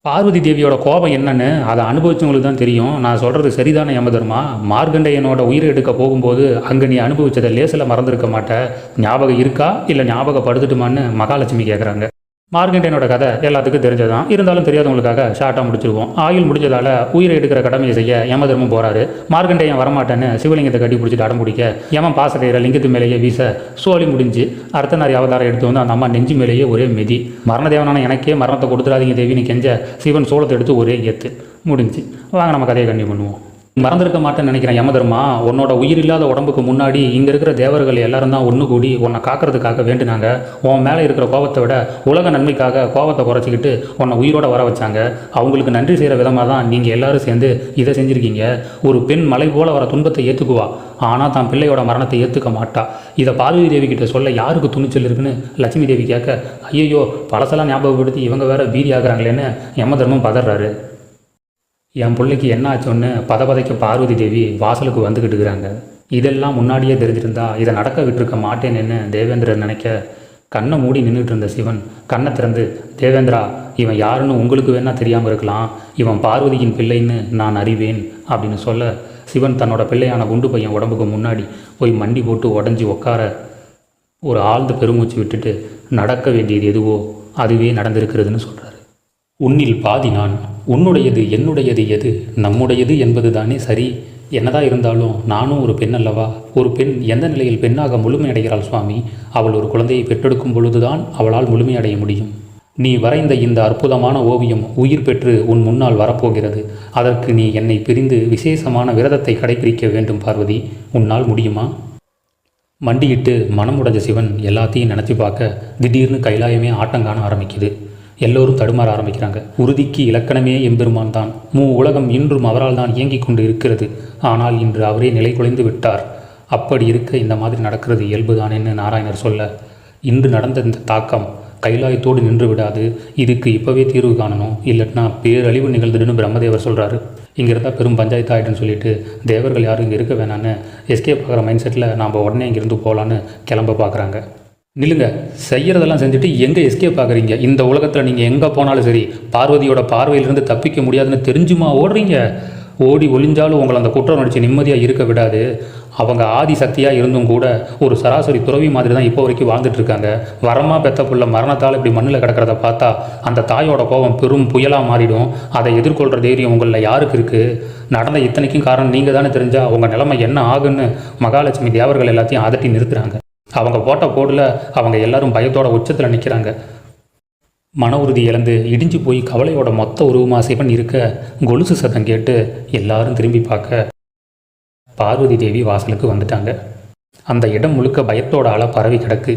பார்வதி தேவியோட கோபம் என்னன்னு அதை அனுபவிச்சவங்களுக்கு தான் தெரியும். நான் சொல்கிறது சரிதானே யமதர்மா? மார்கண்டையனோட உயிரை எடுக்க போகும்போது அங்கே நீ அனுபவிச்சதை லேசில் மறந்துருக்க மாட்ட. ஞாபகம் இருக்கா இல்லை ஞாபகப்படுத்துட்டுமான்னு மகாலட்சுமி கேட்குறாங்க. மார்கண்டையனோட கதை எல்லாத்துக்கும் தெரிஞ்சதான், இருந்தாலும் தெரியாதவங்களுக்காக ஷார்ட்டாக முடிச்சிருவோம். ஆயுள் முடிஞ்சதால் உயிரை எடுக்கிற கடமையை செய்ய யமதர்மம் போகிறாரு. மார்கண்டையன் வரமாட்டேன்னு சிவலிங்கத்தை கட்டி பிடிச்சிட்டு அடம் பிடிக்க யமன் பாசக்கயிற லிங்கத்து மேலேயே வீச சோழி முடிஞ்சு அர்த்தநாரி அவதாரம் எடுத்து வந்து அந்த அம்மா நெஞ்சு மேலேயே ஒரே மிதி. மரணதேவனான எனக்கே மரணத்தை கொடுத்துடாதீங்க தேவின்னு கெஞ்ச சிவன் சோளத்தை எடுத்து ஒரே ஏற்று முடிஞ்சு. வாங்க நம்ம கதையை கண்டினியூ பண்ணுவோம். மறந்துருக்க மாட்டேன்னு நினைக்கிறேன் யமதர்மா. உன்னோட உயிர் இல்லாத உடம்புக்கு முன்னாடி இங்கே இருக்கிற தேவர்கள் எல்லாரும் தான் ஒன்று கூடி உன்னை காக்கிறதுக்காக வேண்டினாங்க. உன் மேலே இருக்கிற கோபத்தை விட உலக நன்மைக்காக கோபத்தை குறைச்சிக்கிட்டு உன்னை உயிரோட வர வச்சாங்க. அவங்களுக்கு நன்றி செய்கிற விதமாக தான் நீங்கள் எல்லாரும் சேர்ந்து இதை செஞ்சுருக்கீங்க. ஒரு பெண் மலை போல வர துன்பத்தை ஏற்றுக்குவா, ஆனால் தான் பிள்ளையோட மரணத்தை ஏற்றுக்க மாட்டா. இதை பார்வதி தேவி கிட்ட சொல்ல யாருக்கு துணிச்சல் இருக்குன்னு லட்சுமி தேவி கேட்க, ஐயோ பழசெல்லாம் ஞாபகப்படுத்தி இவங்க வேற பீதி ஆகுறாங்களேன்னு யமதர்மம் பதறாரு. என் பிள்ளைக்கு என்ன ஆச்சோன்னு பதைக்க பார்வதி தேவி வாசலுக்கு வந்துக்கிட்டு இருக்கிறாங்க. இதெல்லாம் முன்னாடியே தெரிஞ்சிருந்தா இதை நடக்க விட்டுருக்க மாட்டேன்னு தேவேந்திரன் நினைக்க, கண்ணை மூடி நின்றுட்டு இருந்த சிவன் கண்ணை திறந்து, தேவேந்திரா, இவன் யாருன்னு உங்களுக்கு வேணா தெரியாமல் இருக்கலாம், இவன் பார்வதியின் பிள்ளைன்னு நான் அறிவேன் அப்படின்னு சொல்ல, சிவன் தன்னோட பிள்ளையான குண்டு பையன் உடம்புக்கு முன்னாடி போய் மண்டி போட்டு உடஞ்சி உட்கார ஒரு ஆழ்ந்த பெருமூச்சு விட்டுட்டு, நடக்க வேண்டியது எதுவோ அதுவே நடந்திருக்கிறதுன்னு சொல்கிறார். உன்னில் பாதி நான், உன்னுடையது என்னுடையது எது, நம்முடையது என்பது தானே சரி. என்னதான் இருந்தாலும் நானும் ஒரு பெண் அல்லவா? ஒரு பெண் எந்த நிலையில் பெண்ணாக முழுமையடைகிறாள் சுவாமி? அவள் ஒரு குழந்தையை பெற்றெடுக்கும் பொழுதுதான் அவளால் முழுமையடைய முடியும். நீ வரைந்த இந்த அற்புதமான ஓவியம் உயிர் பெற்று உன் முன்னால் வரப்போகிறது. அதற்கு நீ என்னை பிரிந்து விசேஷமான விரதத்தை கடைபிடிக்க வேண்டும் பார்வதி. உன்னால் முடியுமா? மண்டியிட்டு மனமுடைஞ்ச சிவன் எல்லாத்தையும் நினச்சி பார்க்க திடீர்னு கைலாயமே ஆட்டங்காண ஆரம்பிக்குது. எல்லோரும் தடுமாற ஆரம்பிக்கிறாங்க. உறுதிக்கு இலக்கணமே எம்பெருமான் தான். உலகம் இன்றும் அவரால் தான் இயங்கிக் கொண்டு இருக்கிறது. ஆனால் இன்று அவரே நிலை குலைந்து விட்டார். அப்படி இருக்க இந்த மாதிரி நடக்கிறது இயல்புதானேன்னு நாராயணர் சொல்ல, இன்று நடந்த இந்த தாக்கம் கைலாயத்தோடு நின்று விடாது. இதுக்கு இப்போவே தீர்வு காணணும், இல்லைன்னா பேரழிவு நிகழ்ந்துடுன்னு பிரம்மதேவர் சொல்கிறாரு. இங்கே இருந்தால் பெரும் பஞ்சாயத்து ஆகிட்டுன்னு சொல்லிட்டு தேவர்கள் யாரும் இங்கே இருக்க வேணான்னு எஸ்கேப் ஆகிற மைண்ட் செட்டில் நாம் உடனே இங்கேருந்து போகலான்னு கிளம்ப பார்க்குறாங்க. நில்லுங்க, செய்கிறதெல்லாம் செஞ்சுட்டு எங்கே எஸ்கேப் ஆகுறீங்க? இந்த உலகத்தில் நீங்கள் எங்கே போனாலும் சரி பார்வதியோட பார்வையிலிருந்து தப்பிக்க முடியாதுன்னு தெரிஞ்சுமா ஓடுறீங்க? ஓடி ஒளிஞ்சாலும் உங்களை அந்த குற்றம் நடிச்சு நிம்மதியாக இருக்க விடாது. அவங்க ஆதி சக்தியாக இருந்தும் கூட ஒரு சராசரி துறவி மாதிரி தான் இப்போ வரைக்கும் வாழ்ந்துட்டுருக்காங்க. வரமா பெத்த புள்ள மரணத்தால் இப்படி மண்ணில் கிடக்கிறத பார்த்தா அந்த தாயோட கோபம் பெரும் புயலாக மாறிடும். அதை எதிர்கொள்கிற தைரியம் உங்களில் யாருக்கு இருக்குது? நடந்த இத்தனைக்கும் காரணம் நீங்கள் தானே தெரிஞ்சால் உங்கள் நிலைமை என்ன ஆகுன்னு மகாலட்சுமி தேவர்கள் எல்லாத்தையும் அதட்டி நிறுத்துகிறாங்க. அவங்க போட்ட போடில் அவங்க எல்லாரும் பயத்தோட உச்சத்தில் நிற்கிறாங்க. மன உறுதி இழந்து இடிஞ்சு போய் கவலையோட மொத்த உருவமாக சிவன் இருக்க கொலுசு சத்தம் கேட்டு எல்லாரும் திரும்பி பார்க்க பார்வதி தேவி வாசலுக்கு வந்துட்டாங்க. அந்த இடம் முழுக்க பயத்தோட அலை பரவி கிடக்கு.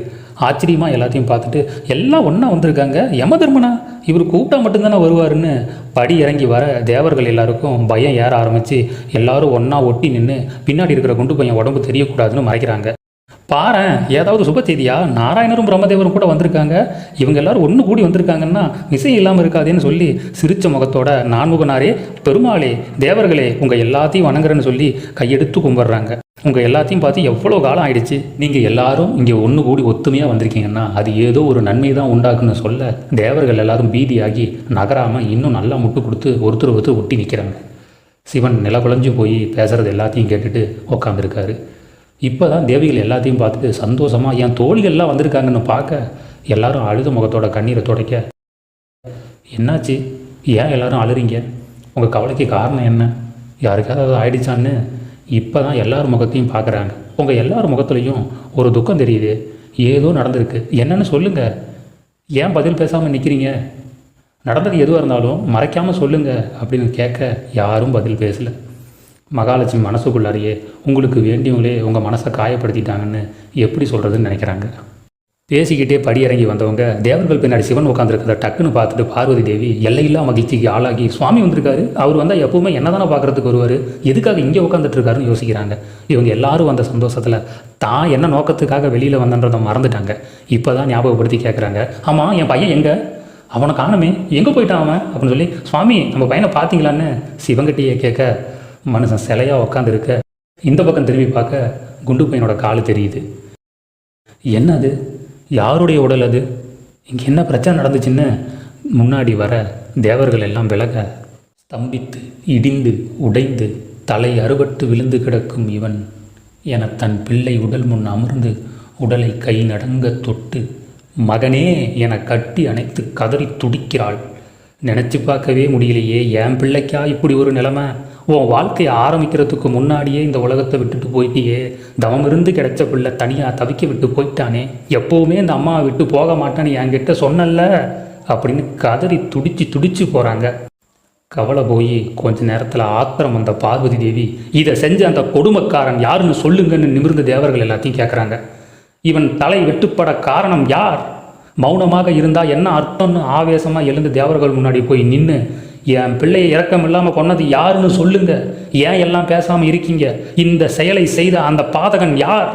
ஆச்சரியமாக எல்லாத்தையும் பார்த்துட்டு எல்லாம் ஒன்றா வந்திருக்காங்க. யமதர்மனா இவர் கூப்பிட்டா மட்டும்தானே வருவாருன்னு படி இறங்கி வர தேவர்கள் எல்லாருக்கும் பயம் ஏற ஆரம்பித்து எல்லாரும் ஒன்றா ஒட்டி நின்று பின்னாடி இருக்கிற குண்டு பையன் உடம்பு தெரியக்கூடாதுன்னு மறைக்கிறாங்க. பாரேன், ஏதாவது சுப செய்தியா? நாராயணரும் பிரம்மதேவரும் கூட வந்திருக்காங்க. இவங்க எல்லாரும் ஒன்று கூடி வந்திருக்காங்கன்னா விஷயம் இல்லாமல் இருக்காதேன்னு சொல்லி சிரிச்ச முகத்தோட நான்முகனாரே, பெருமாளே, தேவர்களே, உங்கள் எல்லாத்தையும் வணங்குறேன்னு சொல்லி கையெடுத்து கும்பிட்றாங்க. உங்கள் எல்லாத்தையும் பார்த்து எவ்வளோ காலம் ஆயிடுச்சு. நீங்கள் எல்லாரும் இங்கே ஒன்று கூடி ஒத்துமையாக வந்திருக்கீங்கன்னா அது ஏதோ ஒரு நன்மை தான் உண்டாக்குன்னு சொல்ல தேவர்கள் எல்லாரும் பீதியாகி நகராமல் இன்னும் நல்லா முட்டு கொடுத்து ஒருத்தர் ஒட்டி நிற்கிறாங்க. சிவன் நிலகுலைஞ்சு போய் பேசுகிறது எல்லாத்தையும் கேட்டுட்டு உக்காந்துருக்காரு. இப்போ தான் தேவிகள் எல்லாத்தையும் பார்த்துட்டு சந்தோஷமாக என் தோழிகள்லாம் வந்திருக்காங்கன்னு பார்க்க எல்லாரும் அழுத முகத்தோட கண்ணீரை துடைக்க, என்னாச்சு, ஏன் எல்லாரும் அழுறீங்க, உங்கள் கவலைக்கு காரணம் என்ன, யாருக்காவது ஆயிடுச்சான்னு இப்போ தான் எல்லார் முகத்தையும் பார்க்குறாங்க. உங்கள் எல்லார் முகத்துலேயும் ஒரு துக்கம் தெரியுது. ஏதோ நடந்திருக்கு, என்னன்னு சொல்லுங்கள். ஏன் பதில் பேசாமல் நிற்கிறீங்க? நடந்தது எதுவாக இருந்தாலும் மறைக்காமல் சொல்லுங்கள் அப்படின்னு கேட்க யாரும் பதில் பேசலை. மகாலட்சுமி மனசுக்குள்ளாரையே உங்களுக்கு வேண்டியவங்களே உங்கள் மனசை காயப்படுத்திட்டாங்கன்னு எப்படி சொல்கிறதுன்னு நினைக்கிறாங்க. பேசிக்கிட்டே படி இறங்கி வந்தவங்க தேவர்கள் பின்னாடி சிவன் உட்காந்துருக்கிறத டக்குன்னு பார்த்துட்டு பார்வதி தேவி எல்லையில்லா மகிழ்ச்சிக்கு ஆளாகி, சுவாமி வந்திருக்காரு, அவர் வந்தால் எப்பவுமே என்ன தானே பார்க்குறதுக்கு வருவார், எதுக்காக இங்கே உட்காந்துட்ருக்காருன்னு யோசிக்கிறாங்க. இவங்க எல்லாரும் வந்த சந்தோஷத்தில் தான் என்ன நோக்கத்துக்காக வெளியில் வந்தன்றதை மறந்துட்டாங்க. இப்போ தான் ஞாபகப்படுத்தி கேட்குறாங்க, ஆமாம் என் பையன் எங்கே, அவனை காணுமே, எங்கே போயிட்டான் அவன் அப்படின்னு சொல்லி, சுவாமி நம்ம பையனை பார்த்தீங்களான்னு சிவங்கிட்டேயே கேட்க மனுஷன் சிலையாக உட்காந்துருக்க இந்த பக்கம் திரும்பி பார்க்க குண்டு பையனோட காலு தெரியுது. என்ன அது, யாருடைய உடல் அது, இங்கே என்ன பிரச்சனை நடந்துச்சுன்னு முன்னாடி வர தேவர்கள் எல்லாம் விலக ஸ்தம்பித்து இடிந்து உடைந்து தலை அறுபட்டு விழுந்து கிடக்கும் இவன் என தன் பிள்ளை உடல் முன் அமர்ந்து உடலை கை நடங்க தொட்டு மகனே என கட்டி அணைத்து கதறி துடிக்கிறாள். நினச்சி பார்க்கவே முடியலையே, என் பிள்ளைக்கா இப்படி ஒரு நிலைமை? உன் வாழ்க்கையை ஆரம்பிக்கிறதுக்கு முன்னாடியே இந்த உலகத்தை விட்டுட்டு போயிட்டியே, தவம் இருந்து கிடைச்ச பிள்ளை தனியாக தவிக்க விட்டு போயிட்டானே, எப்போவுமே இந்த அம்மாவை விட்டு போக மாட்டான்னு என்கிட்ட சொன்னல அப்படின்னு கதறி துடிச்சு போகிறாங்க. கவலை போய் கொஞ்ச நேரத்தில் ஆத்திரம் வந்த பார்வதி தேவி, இதை செஞ்ச அந்த கொடுமைக்காரன் யாருன்னு சொல்லுங்கன்னு நிமிர்ந்த தேவர்கள் எல்லாத்தையும் கேட்குறாங்க. இவன் தலை வெட்டுப்பட காரணம் யார்? மௌனமாக இருந்தால் என்ன அர்த்தம்னு ஆவேசமாக எழுந்து தேவர்கள் முன்னாடி போய் நின்று, என் பிள்ளையை இரக்கம் இல்லாமல் கொன்னது யாருன்னு சொல்லுங்க, ஏன் எல்லாம் பேசாமல் இருக்கீங்க, இந்த செயலை செய்த அந்த பாதகன் யார்?